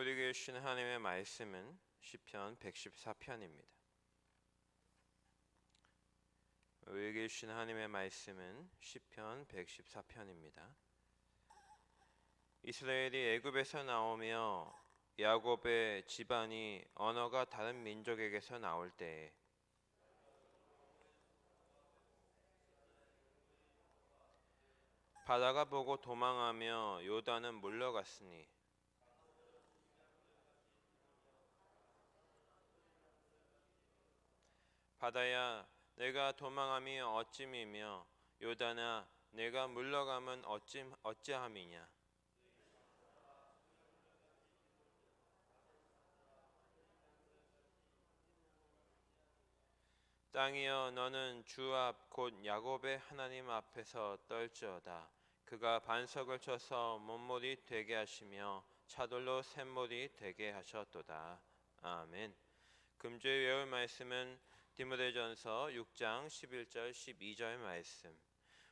우리에게 주신 하나님의 말씀은 시편 114편입니다. 우리에게 주신 하나님의 말씀은 시편 114편입니다. 이스라엘이 애굽에서 나오며 야곱의 집안이 언어가 다른 민족에게서 나올 때에 바다가 보고 도망하며 요단은 물러갔으니 바다야 내가 도망함이 어찌미며 요단아 내가 물러가면 어찌함이냐. 땅이여 너는 주 앞 곧 야곱의 하나님 앞에서 떨지어다. 그가 반석을 쳐서 못몰이 되게 하시며 차돌로 샘몰이 되게 하셨도다. 아멘. 금주에 외울 말씀은 디모데전서 6장 11절 12절 말씀.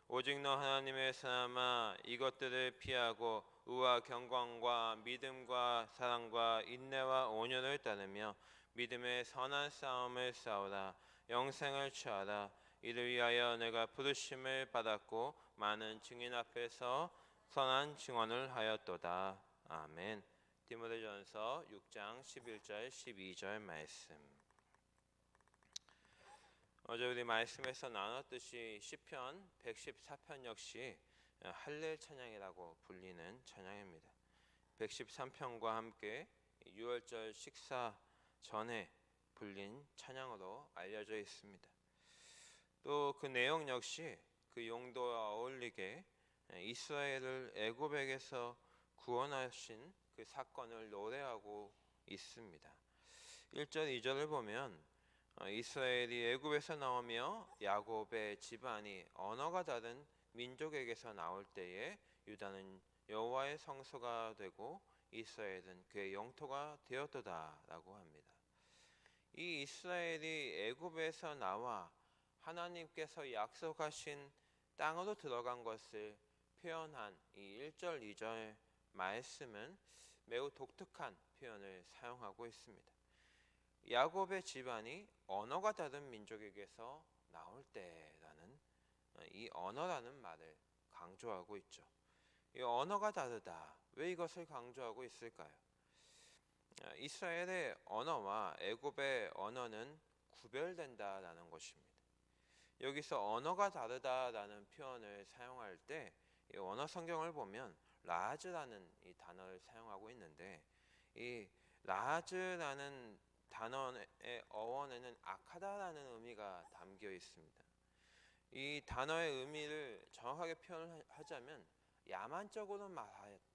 오직 너 하나님의 사람아 이것들을 피하고 의와 경건과 믿음과 사랑과 인내와 온유를 따르며 믿음의 선한 싸움을 싸우라. 영생을 취하라. 이를 위하여 내가 부르심을 받았고 많은 증인 앞에서 선한 증언을 하였도다. 아멘. 디모데전서 6장 11절 12절 말씀. 어제 우리 말씀에서 나눴듯이 시편 114편 역시 할렐 찬양이라고 불리는 찬양입니다. 113편과 함께 6월절 식사 전에 불린 찬양으로 알려져 있습니다. 또 그 내용 역시 그 용도와 어울리게 이스라엘을 애굽에게서 구원하신 그 사건을 노래하고 있습니다. 1절 2절을 보면 이스라엘이 애굽에서 나오며 야곱의 집안이 언어가 다른 민족에게서 나올 때에 유다는 여호와의 성소가 되고 이스라엘은 그의 영토가 되었도다라고 합니다. 이 이스라엘이 애굽에서 나와 하나님께서 약속하신 땅으로 들어간 것을 표현한 이 1절 2절 말씀은 매우 독특한 표현을 사용하고 있습니다. 야곱의 집안이 언어가 다른 민족에게서 나올 때라는 이 언어라는 말을 강조하고 있죠. 이 언어가 다르다. 왜 이것을 강조하고 있을까요? 이스라엘의 언어와 애굽의 언어는 구별된다라는 것입니다. 여기서 언어가 다르다라는 표현을 사용할 때 이 언어 성경을 보면 라즈라는 이 단어를 사용하고 있는데 이 라즈라는 단어의 어원에는 악하다라는 의미가 담겨 있습니다. 이 단어의 의미를 정확하게 표현하자면 야만적으로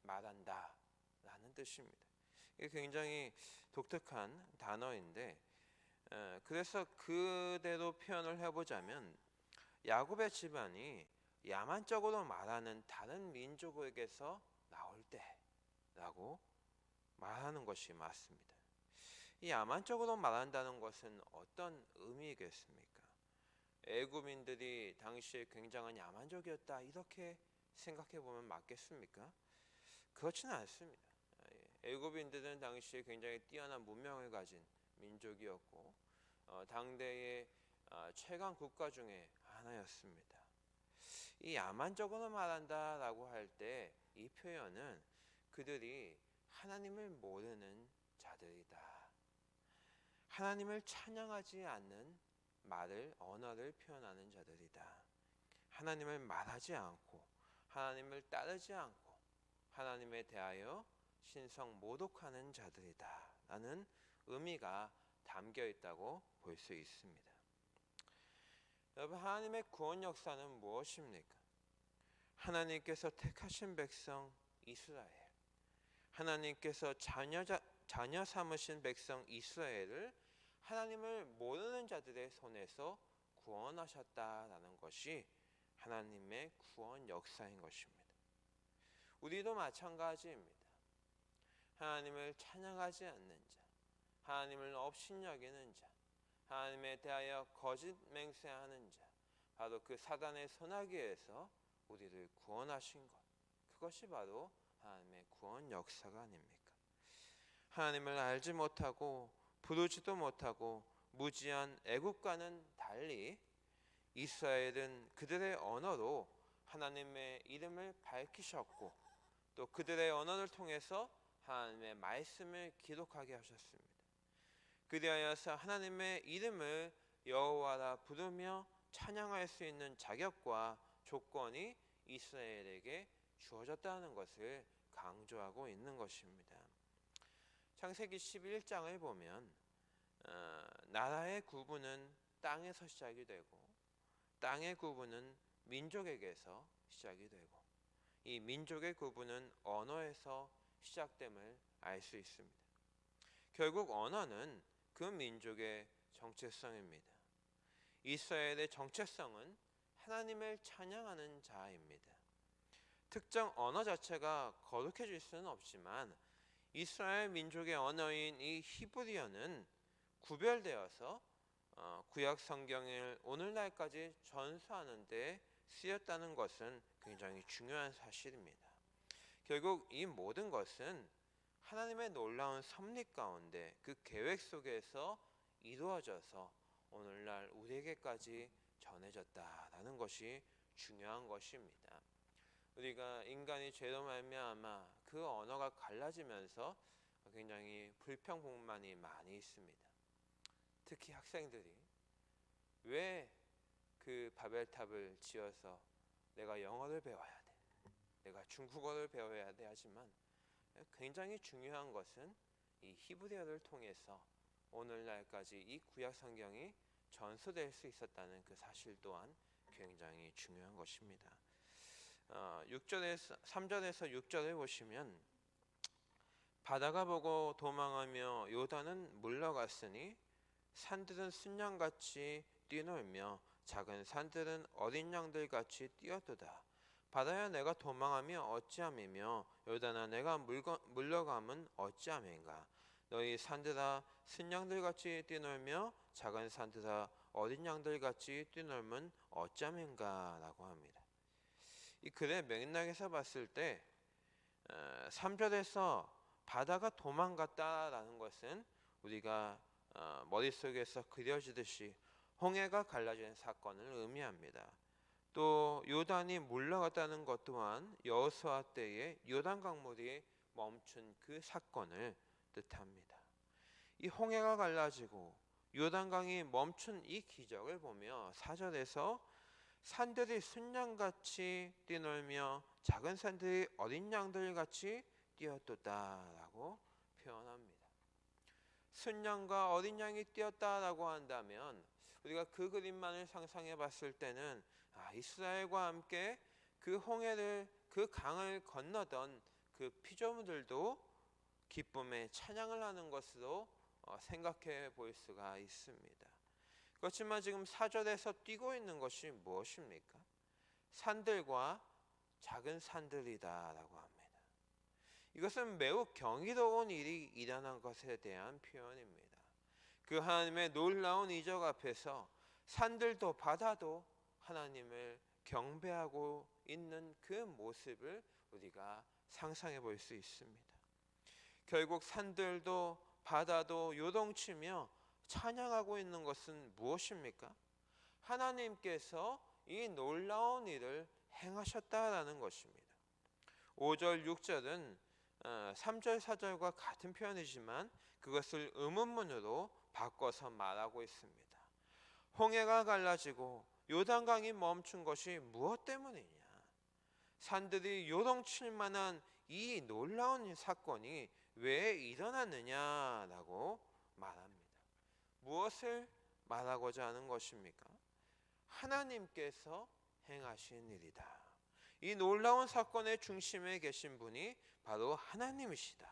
말한다라는 뜻입니다. 이게 굉장히 독특한 단어인데 그래서 그대로 표현을 해보자면 야곱의 집안이 야만적으로 말하는 다른 민족에게서 나올 때라고 말하는 것이 맞습니다. 이 야만적으로 말한다는 것은 어떤 의미겠습니까? 애굽인들이 당시에 굉장한 야만적이었다 이렇게 생각해 보면 맞겠습니까? 그렇지는 않습니다. 애굽인들은 당시에 굉장히 뛰어난 문명을 가진 민족이었고 당대의 최강 국가 중에 하나였습니다. 이 야만적으로 말한다라고 할 때 이 표현은 그들이 하나님을 모르는 자들이다. 하나님을 찬양하지 않는 언어를 표현하는 자들이다. 하나님을 말하지 않고 하나님을 따르지 않고 하나님에 대하여 신성 모독하는 자들이다 라는 의미가 담겨 있다고 볼 수 있습니다. 여러분, 하나님의 구원 역사는 무엇입니까? 하나님께서 택하신 백성 이스라엘, 하나님께서 자녀 삼으신 백성 이스라엘을 하나님을 모르는 자들의 손에서 구원하셨다라는 것이 하나님의 구원 역사인 것입니다. 우리도 마찬가지입니다. 하나님을 찬양하지 않는 자, 하나님을 업신여기는 자, 하나님에 대하여 거짓 맹세하는 자, 바로 그 사단의 손아귀에서 우리를 구원하신 것, 그것이 바로 하나님의 구원 역사가 아닙니까? 하나님을 알지 못하고 부르지도 못하고 무지한 애국과는 달리 이스라엘은 그들의 언어로 하나님의 이름을 밝히셨고 또 그들의 언어를 통해서 하나님의 말씀을 기록하게 하셨습니다. 그리하여서 하나님의 이름을 여호와라 부르며 찬양할 수 있는 자격과 조건이 이스라엘에게 주어졌다는 것을 강조하고 있는 것입니다. 창세기 11장을 보면 나라의 구분은 땅에서 시작이 되고 땅의 구분은 민족에게서 시작이 되고 이 민족의 구분은 언어에서 시작됨을 알 수 있습니다. 결국 언어는 그 민족의 정체성입니다. 이스라엘의 정체성은 하나님을 찬양하는 자입니다. 특정 언어 자체가 거룩해질 수는 없지만 이스라엘 민족의 언어인 이 히브리어는 구별되어서 구약 성경을 오늘날까지 전수하는 데 쓰였다는 것은 굉장히 중요한 사실입니다. 결국 이 모든 것은 하나님의 놀라운 섭리 가운데 그 계획 속에서 이루어져서 오늘날 우리에게까지 전해졌다라는 것이 중요한 것입니다. 우리가 인간이 죄로 말미암아 그 언어가 갈라지면서 굉장히 불평불만이 많이 있습니다. 특히 학생들이 왜 그 바벨탑을 지어서 내가 영어를 배워야 돼, 내가 중국어를 배워야 돼 하지만 굉장히 중요한 것은 이 히브리어를 통해서 오늘날까지 이 구약 성경이 전수될 수 있었다는 그 사실 또한 굉장히 중요한 것입니다. 3절에서 6절을 보시면 바다가 보고 도망하며 요단은 물러갔으니 산들은 순양같이 뛰놀며 작은 산들은 어린 양들같이 뛰어도다. 바다야 내가 도망하며 어찌함이며 요단아 내가 물러감은 어찌함인가. 너희 산들아 순양들같이 뛰놀며 작은 산들아 어린 양들같이 뛰놀면 어찌함인가 라고 합니다. 이 글의 맥락에서 봤을 때 3절에서 바다가 도망갔다라는 것은 우리가 머릿속에서 그려지듯이 홍해가 갈라지는 사건을 의미합니다. 또 요단이 물러갔다는 것 또한 여호수아 때에 요단 강물이 멈춘 그 사건을 뜻합니다. 이 홍해가 갈라지고 요단강이 멈춘 이 기적을 보며 4절에서 산들이 순양같이 뛰놀며 작은 산들이 어린 양들같이 뛰었도다라고 표현합니다. 순양과 어린 양이 뛰었다라고 한다면 우리가 그 그림만을 상상해 봤을 때는 이스라엘과 함께 그 홍해를 그 강을 건너던 그 피조물들도 기쁨의 찬양을 하는 것으로 생각해 볼 수가 있습니다. 그렇지만 지금 4절에서 뛰고 있는 것이 무엇입니까? 산들과 작은 산들이다라고 합니다. 이것은 매우 경이로운 일이 일어난 것에 대한 표현입니다. 그 하나님의 놀라운 이적 앞에서 산들도 바다도 하나님을 경배하고 있는 그 모습을 우리가 상상해 볼 수 있습니다. 결국 산들도 바다도 요동치며 찬양하고 있는 것은 무엇입니까? 하나님께서 이 놀라운 일을 행하셨다라는 것입니다. 5절, 6절은 3절, 4절과 같은 표현이지만 그것을 의문문으로 바꿔서 말하고 있습니다. 홍해가 갈라지고 요단강이 멈춘 것이 무엇 때문이냐? 산들이 요동칠 만한 이 놀라운 사건이 왜 일어났느냐라고 말합니다. 무엇을 말하고자 하는 것입니까? 하나님께서 행하신 일이다. 이 놀라운 사건의 중심에 계신 분이 바로 하나님이시다.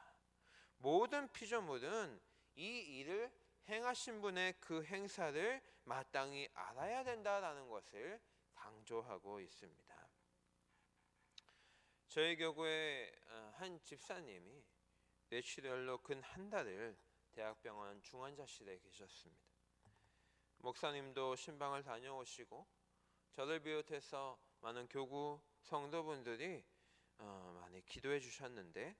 모든 피조물은 이 일을 행하신 분의 그 행사를 마땅히 알아야 된다라는 것을 강조하고 있습니다. 저희 교구의 한 집사님이 뇌출혈로 근 한 달을 대학병원 중환자실에 계셨습니다. 목사님도 신방을 다녀오시고 저를 비롯해서 많은 교구 성도분들이 많이 기도해 주셨는데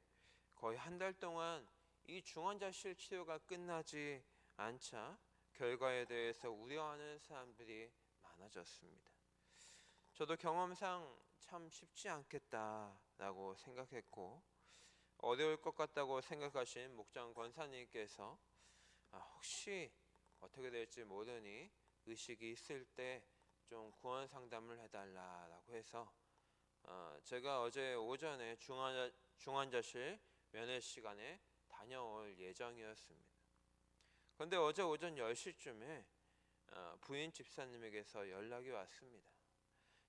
거의 한 달 동안 이 중환자실 치료가 끝나지 않자 결과에 대해서 우려하는 사람들이 많아졌습니다. 저도 경험상 참 쉽지 않겠다라고 생각했고, 어려울 것 같다고 생각하신 목장 권사님께서 혹시 어떻게 될지 모르니 의식이 있을 때 좀 구원 상담을 해달라고 해서 제가 어제 오전에 중환자실 면회 시간에 다녀올 예정이었습니다. 그런데 어제 오전 10시쯤에 부인 집사님에게서 연락이 왔습니다.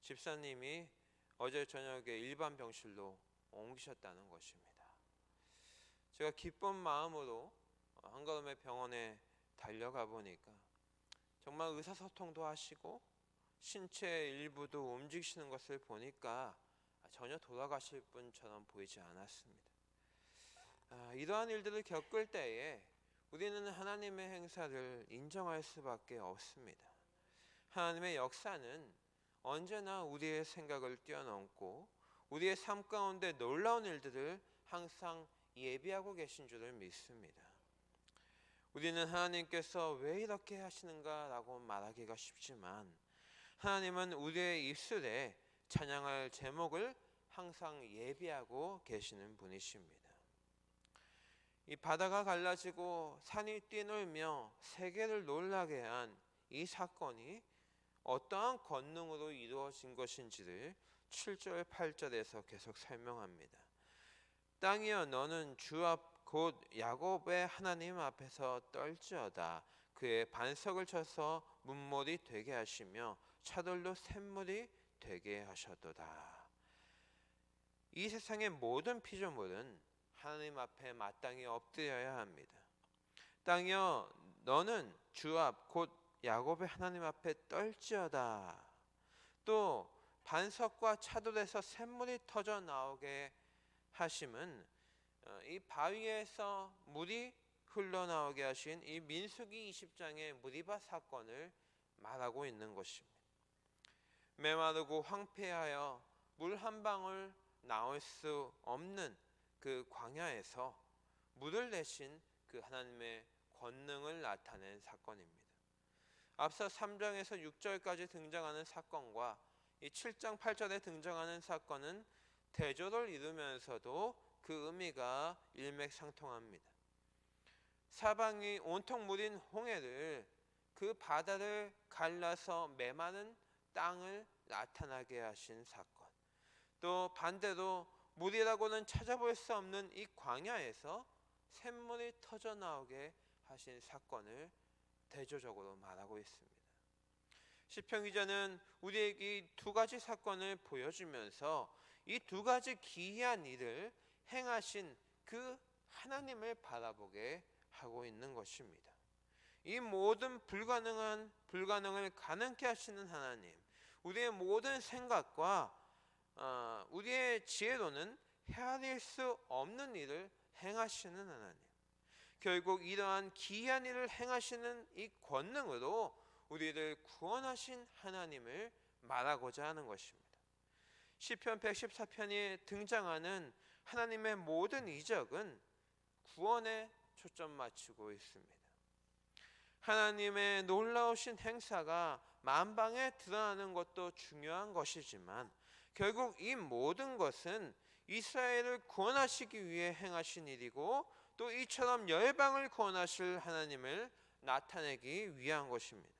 집사님이 어제 저녁에 일반 병실로 옮기셨다는 것입니다. 제가 기쁜 마음으로 한 걸음에 병원에 달려가 보니까 정말 의사소통도 하시고 신체 일부도 움직이시는 것을 보니까 전혀 돌아가실 분처럼 보이지 않았습니다. 이러한 일들을 겪을 때에 우리는 하나님의 행사를 인정할 수밖에 없습니다. 하나님의 역사는 언제나 우리의 생각을 뛰어넘고 우리의 삶 가운데 놀라운 일들을 항상 예비하고 계신 줄을 믿습니다. 우리는 하나님께서 왜 이렇게 하시는가 라고 말하기가 쉽지만 하나님은 우리의 입술에 찬양할 제목을 항상 예비하고 계시는 분이십니다. 이 바다가 갈라지고 산이 뛰놀며 세계를 놀라게 한 이 사건이 어떠한 권능으로 이루어진 것인지를 7절 8절에서 계속 설명합니다. 땅이여 너는 주 앞 곧 야곱의 하나님 앞에서 떨지어다. 그의 반석을 쳐서 문물이 되게 하시며 차돌로 샘물이 되게 하셨도다. 이 세상의 모든 피조물은 하나님 앞에 마땅히 엎드려야 합니다. 땅이여 너는 주 앞 곧 야곱의 하나님 앞에 떨지어다. 또 반석과 차돌에서 샘물이 터져 나오게 하심은 이 바위에서 물이 흘러나오게 하신 이 민수기 20장의 무리바 사건을 말하고 있는 것입니다. 메마르고 황폐하여 물 한 방울 나올 수 없는 그 광야에서 물을 내신 그 하나님의 권능을 나타낸 사건입니다. 앞서 3장에서 6절까지 등장하는 사건과 이 7장 8절에 등장하는 사건은 대조를 이루면서도 그 의미가 일맥상통합니다. 사방이 온통 물인 홍해를 그 바다를 갈라서 메마른 땅을 나타나게 하신 사건, 또 반대로 물이라고는 찾아볼 수 없는 이 광야에서 샘물이 터져 나오게 하신 사건을 대조적으로 말하고 있습니다. 시편 기자는 우리에게 두 가지 사건을 보여주면서 이 두 가지 기이한 일을 행하신 그 하나님을 바라보게 하고 있는 것입니다. 이 모든 불가능을 가능케 하시는 하나님, 우리의 모든 생각과 우리의 지혜로는 헤아릴 수 없는 일을 행하시는 하나님, 결국 이러한 기이한 일을 행하시는 이 권능으로 우리를 구원하신 하나님을 말하고자 하는 것입니다. 시편 114편에 등장하는 하나님의 모든 이적은 구원에 초점 맞추고 있습니다. 하나님의 놀라우신 행사가 만방에 드러나는 것도 중요한 것이지만 결국 이 모든 것은 이스라엘을 구원하시기 위해 행하신 일이고 또 이처럼 열방을 구원하실 하나님을 나타내기 위한 것입니다.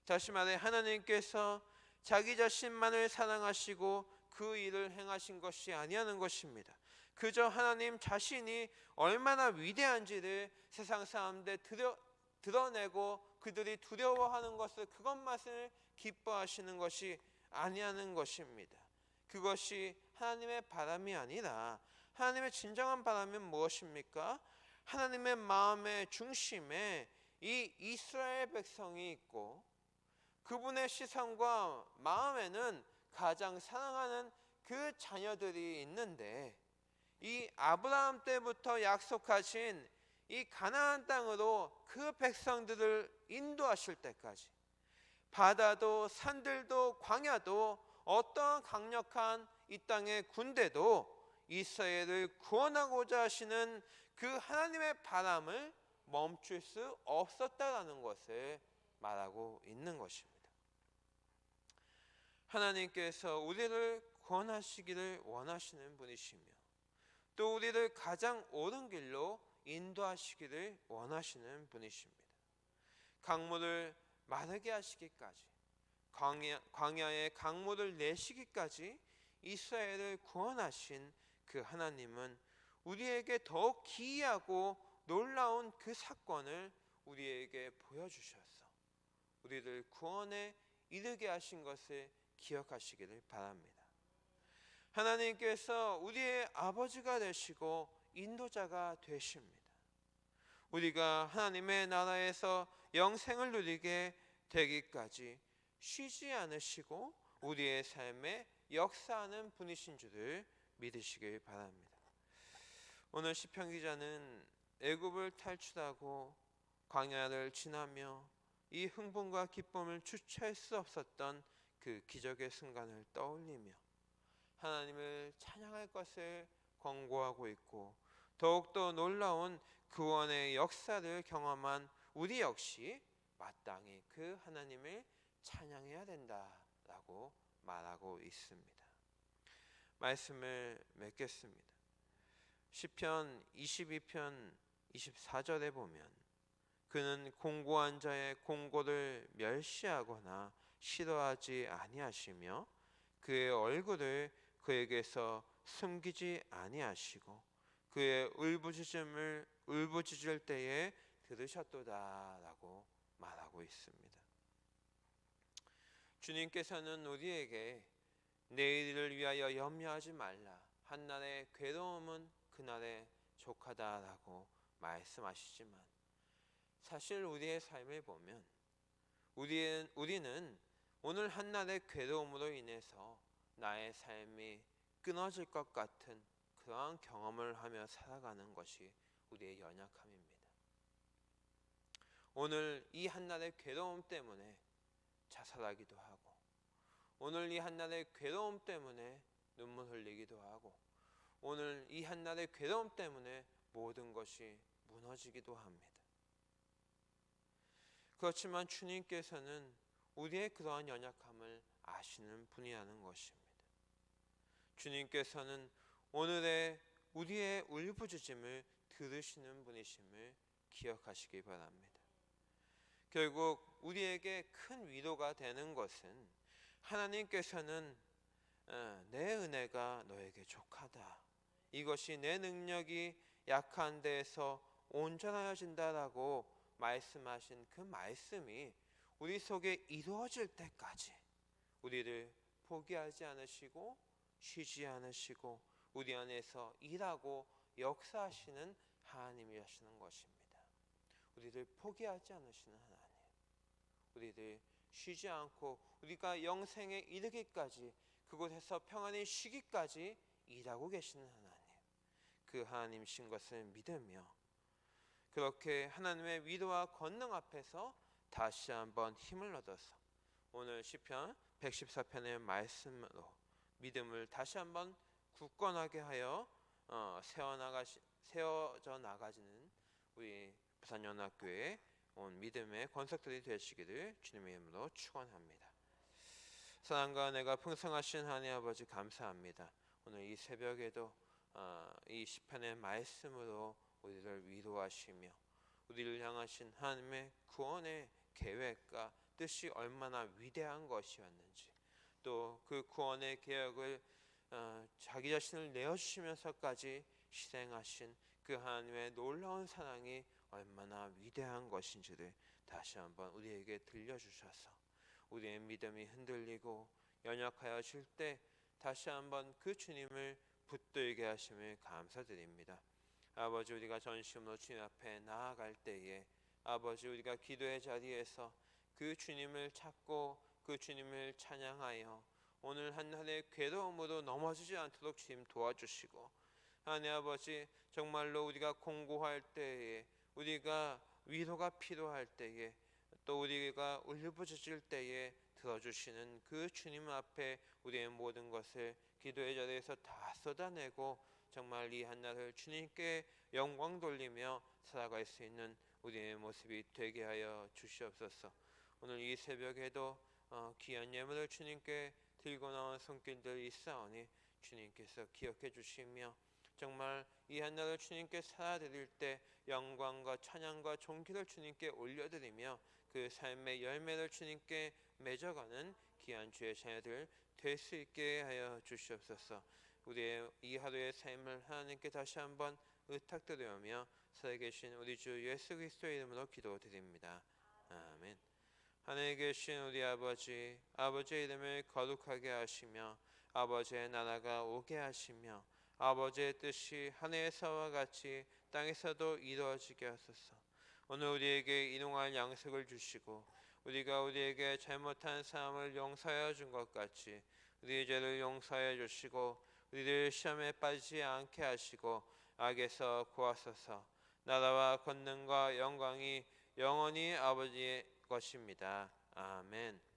다시 말해 하나님께서 자기 자신만을 사랑하시고 그 일을 행하신 것이 아니하는 것입니다. 그저 하나님 자신이 얼마나 위대한지를 세상 사람들 드러내고 그들이 두려워하는 것을 그것만을 기뻐하시는 것이 아니하는 것입니다. 그것이 하나님의 바람이 아니라 하나님의 진정한 바람은 무엇입니까? 하나님의 마음의 중심에 이 이스라엘 백성이 있고 그분의 시선과 마음에는 가장 사랑하는 그 자녀들이 있는데 이 아브라함 때부터 약속하신 이 가나안 땅으로 그 백성들을 인도하실 때까지 바다도 산들도 광야도 어떠한 강력한 이 땅의 군대도 이스라엘을 구원하고자 하시는 그 하나님의 바람을 멈출 수 없었다라는 것을 말하고 있는 것입니다. 하나님께서 우리를 구원하시기를 원하시는 분이시며 또 우리를 가장 옳은 길로 인도하시기를 원하시는 분이십니다. 강물을 마르게 하시기까지, 광야에 강물을 내시기까지 이스라엘을 구원하신 그 하나님은 우리에게 더욱 기이하고 놀라운 그 사건을 우리에게 보여주셔서 우리를 구원에 이르게 하신 것을 기억하시기를 바랍니다. 하나님께서 우리의 아버지가 되시고 인도자가 되십니다. 우리가 하나님의 나라에서 영생을 누리게 되기까지 쉬지 않으시고 우리의 삶에 역사하는 분이신 줄을 믿으시길 바랍니다. 오늘 시편 기자는 애굽을 탈출하고 광야를 지나며 이 흥분과 기쁨을 주체할 수 없었던 그 기적의 순간을 떠올리며 하나님을 찬양할 것을 권고하고 있고 더욱더 놀라운 구원의 역사를 경험한 우리 역시 마땅히 그 하나님을 찬양해야 된다라고 말하고 있습니다. 말씀을 맺겠습니다. 시편 22편 24절에 보면 그는 공고한 자의 공고를 멸시하거나 싫어하지 아니하시며 그의 얼굴을 그에게서 숨기지 아니하시고 그의 울부짖을 때에 들으셨도다라고 말하고 있습니다. 주님께서는 우리에게 내일을 위하여 염려하지 말라. 한날의 괴로움은 그날의 족하다라고 말씀하시지만 사실 우리의 삶을 보면 우리는 오늘 한날의 괴로움으로 인해서 나의 삶이 끊어질 것 같은 그러한 경험을 하며 살아가는 것이 우리의 연약함입니다. 오늘 이 한날의 괴로움 때문에 자살하기도 하고 오늘 이 한날의 괴로움 때문에 눈물 흘리기도 하고 오늘 이 한날의 괴로움 때문에 모든 것이 무너지기도 합니다. 그렇지만 주님께서는 우리의 그러한 연약함을 아시는 분이라는 것입니다. 주님께서는 오늘의 우리의 울부짖음을 들으시는 분이심을 기억하시기 바랍니다. 결국 우리에게 큰 위로가 되는 것은 하나님께서는 내 은혜가 너에게 족하다. 이것이 내 능력이 약한 데에서 온전하여진다라고 말씀하신 그 말씀이 우리 속에 이루어질 때까지 우리를 포기하지 않으시고 쉬지 않으시고 우리 안에서 일하고 역사하시는 하나님이시는 것입니다. 우리를 포기하지 않으시는 하나님, 우리를 쉬지 않고 우리가 영생에 이르기까지 그곳에서 평안히 쉬기까지 일하고 계시는 하나님, 그 하나님이신 것을 믿으며 그렇게 하나님의 위로와 권능 앞에서 다시 한번 힘을 얻어서 오늘 시편 114편의 말씀으로 믿음을 다시 한번 굳건하게 하여 세워져 나가지는 우리 부산연합교회 온 믿음의 권석들이 되시기를 주님의 이름으로 축원합니다. 사랑과 은혜가 풍성하신 하나님 아버지 감사합니다. 오늘 이 새벽에도 이 시편의 말씀으로 우리를 위로하시며 우리를 향하신 하나님의 구원의 계획과 뜻이 얼마나 위대한 것이었는지 또 그 구원의 계획을 자기 자신을 내어주시면서까지 실행하신 그 하나님의 놀라운 사랑이 얼마나 위대한 것인지를 다시 한번 우리에게 들려주셔서 우리의 믿음이 흔들리고 연약하여질 때 다시 한번 그 주님을 붙들게 하심을 감사드립니다. 아버지, 우리가 전심으로 주님 앞에 나아갈 때에 아버지, 우리가 기도의 자리에서 그 주님을 찾고 그 주님을 찬양하여 오늘 한날의 괴로움으로 넘어지지 않도록 주님 도와주시고 하나님 아버지, 정말로 우리가 공고할 때에 우리가 위로가 필요할 때에 또 우리가 울부짖을 때에 들어주시는 그 주님 앞에 우리의 모든 것을 기도의 자리에서 다 쏟아내고 정말 이 한날을 주님께 영광 돌리며 살아갈 수 있는 우리의 모습이 되게 하여 주시옵소서. 오늘 이 새벽에도 귀한 예물을 주님께 들고 나온 손길들이 있사오니 주님께서 기억해 주시며 정말 이 한날을 주님께 살아드릴 때 영광과 찬양과 존귀를 주님께 올려드리며 그 삶의 열매를 주님께 맺어가는 귀한 주의 자녀들 될 수 있게 하여 주시옵소서. 우리의 이 하루의 삶을 하나님께 다시 한번 의탁드리며 살아계신 우리 주 예수 그리스도의 이름으로 기도드립니다. 아멘. 하늘에 계신 우리 아버지, 아버지의 이름을 거룩하게 하시며 아버지의 나라가 오게 하시며 아버지의 뜻이 하늘에서와 같이 땅에서도 이루어지게 하소서. 오늘 우리에게 일용할 양식을 주시고 우리가 우리에게 잘못한 사람을 용서하여 준 것 같이 우리의 죄를 용서하여 주시고 우리를 시험에 빠지지 않게 하시고 악에서 구하소서. 나라와 권능과 영광이 영원히 아버지의 것입니다. 아멘.